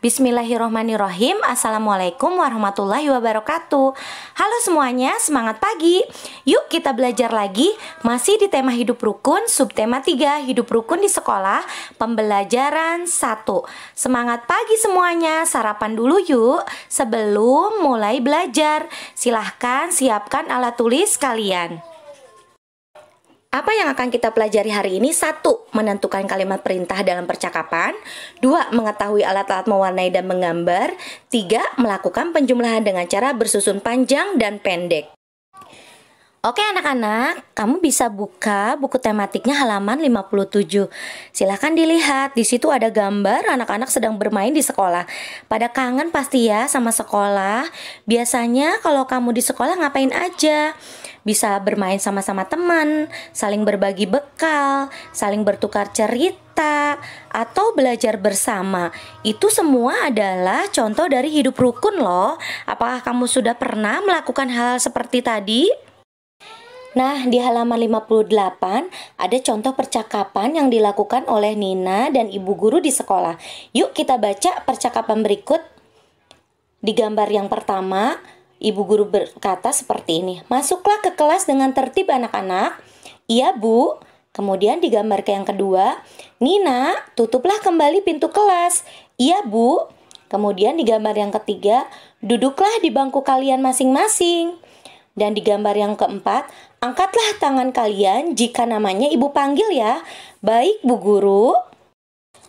Bismillahirrohmanirrohim. Assalamualaikum warahmatullahi wabarakatuh. Halo semuanya, semangat pagi. Yuk kita belajar lagi. Masih di tema hidup rukun, subtema 3, hidup rukun di sekolah, pembelajaran 1. Semangat pagi semuanya, sarapan dulu yuk sebelum mulai belajar. Silahkan siapkan alat tulis kalian. Apa yang akan kita pelajari hari ini? 1. Menentukan kalimat perintah dalam percakapan. 2. Mengetahui alat-alat mewarnai dan menggambar. 3. Melakukan penjumlahan dengan cara bersusun panjang dan pendek. Oke anak-anak, kamu bisa buka buku tematiknya halaman 57. Silahkan dilihat, di situ ada gambar anak-anak sedang bermain di sekolah. Pada kangen pasti ya sama sekolah. Biasanya kalau kamu di sekolah ngapain aja? Bisa bermain sama-sama teman, saling berbagi bekal, saling bertukar cerita, atau belajar bersama. Itu semua adalah contoh dari hidup rukun loh. Apakah kamu sudah pernah melakukan hal seperti tadi? Nah, di halaman 58 ada contoh percakapan yang dilakukan oleh Nina dan ibu guru di sekolah. Yuk kita baca percakapan berikut. Di gambar yang pertama, ibu guru berkata seperti ini. Masuklah ke kelas dengan tertib anak-anak. Iya bu. Kemudian di gambar yang kedua, Nina, tutuplah kembali pintu kelas. Iya bu. Kemudian di gambar yang ketiga, duduklah di bangku kalian masing-masing. Dan di gambar yang keempat, angkatlah tangan kalian jika namanya ibu panggil ya. Baik bu guru.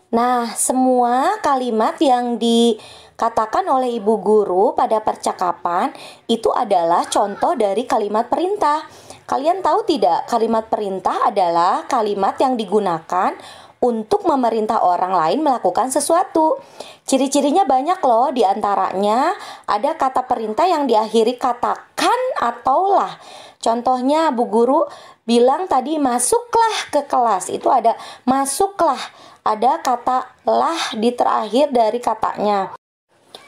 Nah, semua kalimat yang dikatakan oleh ibu guru pada percakapan itu adalah contoh dari kalimat perintah. Kalian tahu tidak, kalimat perintah adalah kalimat yang digunakan untuk memerintah orang lain melakukan sesuatu. Ciri-cirinya banyak loh, diantaranya ada kata perintah yang diakhiri kata kan atau lah. Contohnya Bu Guru bilang tadi masuklah ke kelas, itu ada masuklah, ada kata lah di terakhir dari katanya.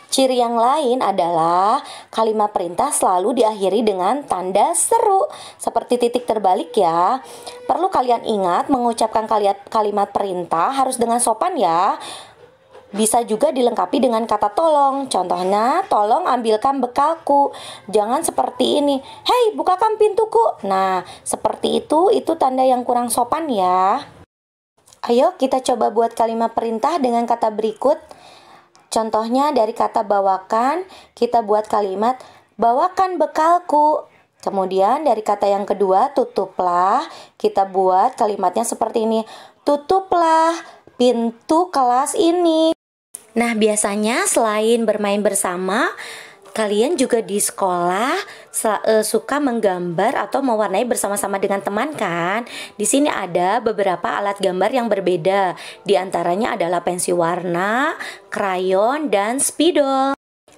Ciri yang lain adalah kalimat perintah selalu diakhiri dengan tanda seru, seperti titik terbalik ya. Perlu kalian ingat mengucapkan kalimat perintah harus dengan sopan ya. Bisa juga dilengkapi dengan kata tolong. Contohnya, tolong ambilkan bekalku. Jangan seperti ini, hei bukakan pintuku. Nah, seperti itu tanda yang kurang sopan ya. Ayo kita coba buat kalimat perintah dengan kata berikut. Contohnya dari kata bawakan, kita buat kalimat bawakan bekalku. Kemudian dari kata yang kedua, tutuplah, kita buat kalimatnya seperti ini. Tutuplah pintu kelas ini. Nah, biasanya selain bermain bersama, kalian juga di sekolah suka menggambar atau mewarnai bersama-sama dengan teman kan? Di sini ada beberapa alat gambar yang berbeda. Di antaranya adalah pensil warna, krayon, dan spidol.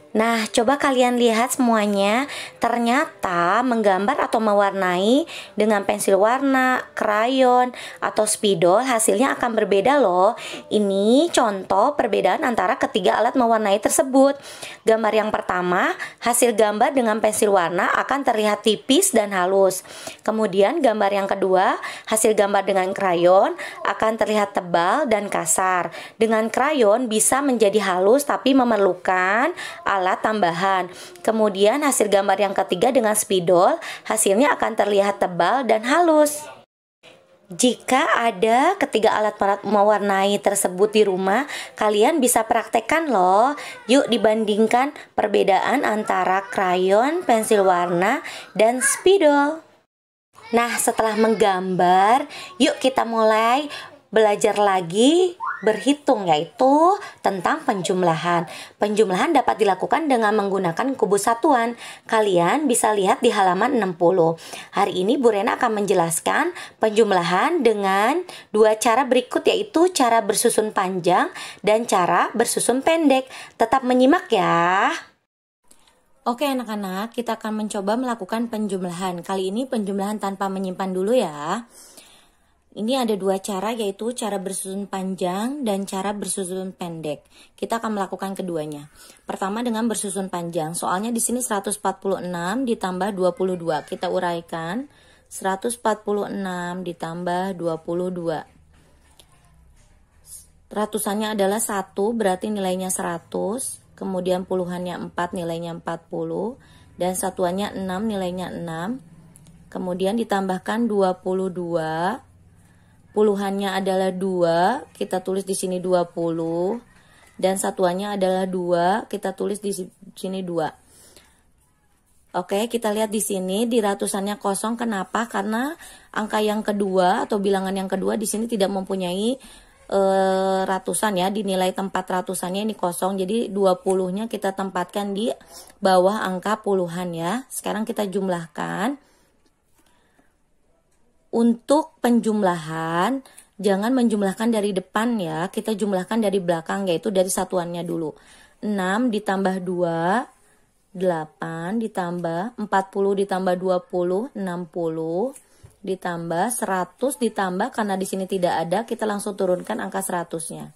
Nah, coba kalian lihat semuanya. Ternyata menggambar atau mewarnai dengan pensil warna, krayon, atau spidol hasilnya akan berbeda loh. Ini contoh perbedaan antara ketiga alat mewarnai tersebut. Gambar yang pertama, hasil gambar dengan pensil warna akan terlihat tipis dan halus. Kemudian gambar yang kedua, hasil gambar dengan krayon akan terlihat tebal dan kasar. Dengan krayon bisa menjadi halus tapi memerlukan alat tambahan. Kemudian hasil gambar yang ketiga dengan spidol, hasilnya akan terlihat tebal dan halus. Jika ada ketiga alat mewarnai tersebut di rumah, kalian bisa praktekkan loh. Yuk dibandingkan perbedaan antara krayon, pensil warna, dan spidol. Nah, setelah menggambar, yuk kita mulai belajar lagi berhitung, yaitu tentang penjumlahan. Penjumlahan dapat dilakukan dengan menggunakan kubus satuan. Kalian bisa lihat di halaman 60. Hari ini Bu Rena akan menjelaskan penjumlahan dengan dua cara berikut, yaitu cara bersusun panjang dan cara bersusun pendek. Tetap menyimak ya. Oke anak-anak, kita akan mencoba melakukan penjumlahan. Kali ini penjumlahan tanpa menyimpan dulu ya. Ini ada dua cara, yaitu cara bersusun panjang dan cara bersusun pendek. Kita akan melakukan keduanya. Pertama dengan bersusun panjang. Soalnya di sini 146 ditambah 22. Kita uraikan 146 ditambah 22. Ratusannya adalah 1, berarti nilainya 100. Kemudian puluhannya 4, nilainya 40. Dan satuannya 6, nilainya 6. Kemudian ditambahkan 22. Puluhannya adalah 2, kita tulis di sini 20. Dan satuannya adalah 2, kita tulis di sini 2. Oke, kita lihat di sini di ratusannya kosong. Kenapa? Karena angka yang kedua atau bilangan yang kedua di sini tidak mempunyai ratusan ya. Di nilai tempat ratusannya ini kosong. Jadi 20-nya kita tempatkan di bawah angka puluhan ya. Sekarang kita jumlahkan. Untuk penjumlahan, jangan menjumlahkan dari depan ya. Kita jumlahkan dari belakang, yaitu dari satuannya dulu. 6 ditambah 2, 8 ditambah 40 ditambah 20, 60 ditambah 100 ditambah, karena di sini tidak ada, kita langsung turunkan angka 100-nya.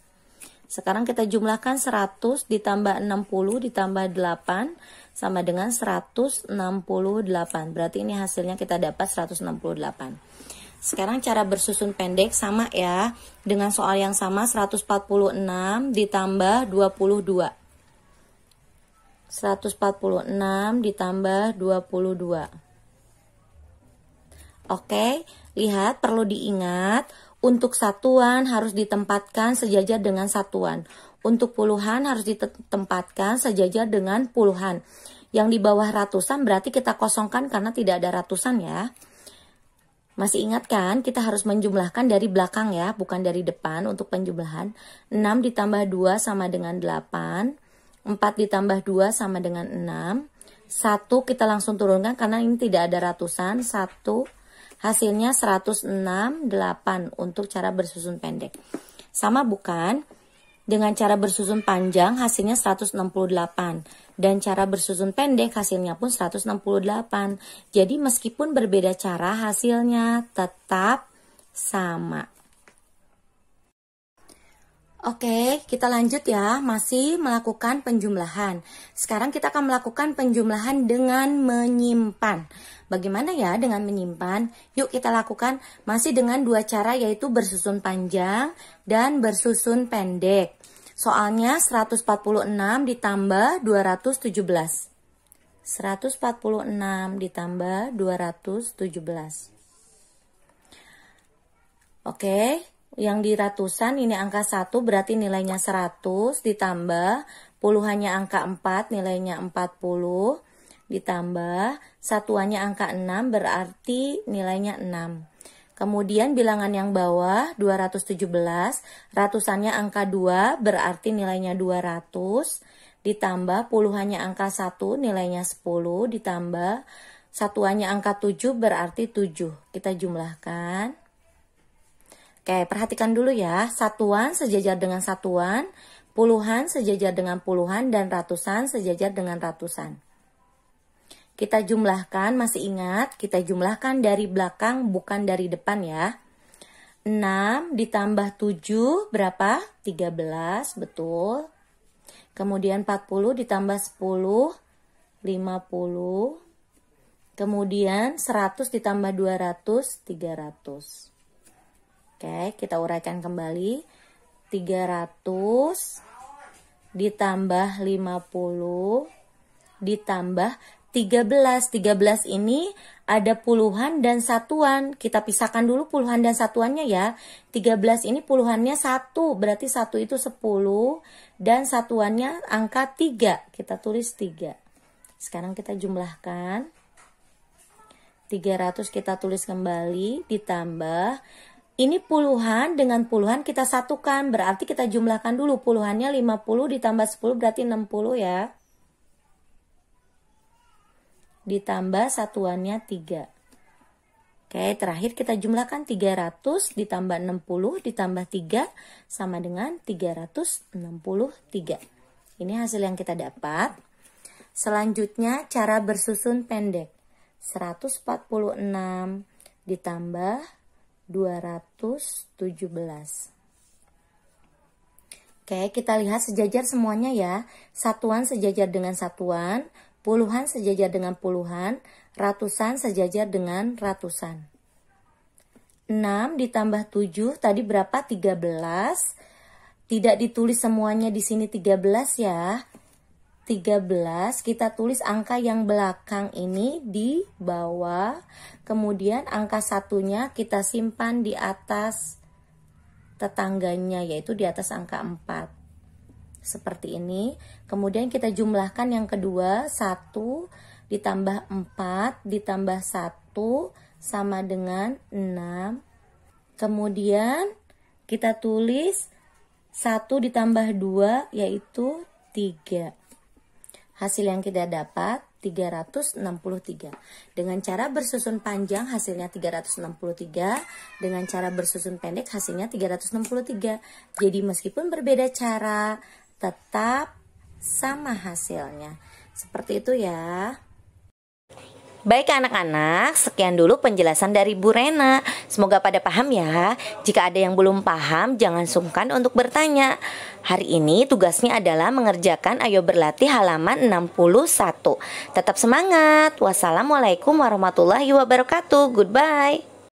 Sekarang kita jumlahkan 100 ditambah 60 ditambah 8 sama dengan 168. Berarti ini hasilnya kita dapat 168. Sekarang cara bersusun pendek sama ya. Dengan soal yang sama, 146 ditambah 22. 146 ditambah 22. Oke, lihat, perlu diingat, untuk satuan harus ditempatkan sejajar dengan satuan. Untuk puluhan harus ditempatkan sejajar dengan puluhan. Yang di bawah ratusan berarti kita kosongkan karena tidak ada ratusan ya. Masih ingat kan, kita harus menjumlahkan dari belakang ya, bukan dari depan untuk penjumlahan. 6 ditambah 2 sama dengan 8. 4 ditambah 2 sama dengan 6. 1 kita langsung turunkan karena ini tidak ada ratusan. 1, hasilnya 168 untuk cara bersusun pendek. Sama bukan? Dengan cara bersusun panjang hasilnya 168. Dan cara bersusun pendek hasilnya pun 168. Jadi meskipun berbeda cara, hasilnya tetap sama. Oke, kita lanjut ya, masih melakukan penjumlahan. Sekarang kita akan melakukan penjumlahan dengan menyimpan. Bagaimana ya dengan menyimpan? Yuk kita lakukan masih dengan dua cara, yaitu bersusun panjang dan bersusun pendek. Soalnya 146 ditambah 217. 146 ditambah 217. Oke. Yang di ratusan ini angka 1 berarti nilainya 100 ditambah puluhannya angka 4 nilainya 40 ditambah satuannya angka 6 berarti nilainya 6. Kemudian bilangan yang bawah 217, ratusannya angka 2 berarti nilainya 200 ditambah puluhannya angka 1 nilainya 10 ditambah satuannya angka 7 berarti 7. Kita jumlahkan. Oke, perhatikan dulu ya, satuan sejajar dengan satuan, puluhan sejajar dengan puluhan, dan ratusan sejajar dengan ratusan. Kita jumlahkan, masih ingat, kita jumlahkan dari belakang bukan dari depan ya. 6 ditambah 7 berapa? 13, betul. Kemudian 40 ditambah 10, 50. Kemudian 100 ditambah 200, 300. Oke, kita uraikan kembali. 300 ditambah 50 ditambah 13. 13 ini ada puluhan dan satuan. Kita pisahkan dulu puluhan dan satuannya ya. 13 ini puluhannya 1, berarti 1 itu 10 dan satuannya angka 3. Kita tulis 3. Sekarang kita jumlahkan. 300 kita tulis kembali ditambah. Ini puluhan dengan puluhan kita satukan, berarti kita jumlahkan dulu. Puluhannya 50 ditambah 10 berarti 60 ya. Ditambah satuannya 3. Oke, terakhir kita jumlahkan 300 ditambah 60 ditambah 3 sama dengan 363. Ini hasil yang kita dapat. Selanjutnya cara bersusun pendek. 146 ditambah 217. Oke, kita lihat sejajar semuanya ya. Satuan sejajar dengan satuan, puluhan sejajar dengan puluhan, ratusan sejajar dengan ratusan. 6 ditambah 7 tadi berapa? 13. Tidak ditulis semuanya di sini 13 ya. 13 kita tulis angka yang belakang ini di bawah, kemudian angka satunya kita simpan di atas tetangganya, yaitu di atas angka 4 seperti ini. Kemudian kita jumlahkan yang kedua, 1 ditambah 4 ditambah 1 sama dengan 6. Kemudian kita tulis 1 ditambah 2 yaitu 3. Hasil yang kita dapat 363. Dengan cara bersusun panjang hasilnya 363, dengan cara bersusun pendek hasilnya 363. Jadi meskipun berbeda cara, tetap sama hasilnya. Seperti itu ya. Baik anak-anak, sekian dulu penjelasan dari Bu Rena. Semoga pada paham ya. Jika ada yang belum paham, jangan sungkan untuk bertanya. Hari ini tugasnya adalah mengerjakan Ayo Berlatih halaman 61. Tetap semangat. Wassalamualaikum warahmatullahi wabarakatuh. Goodbye.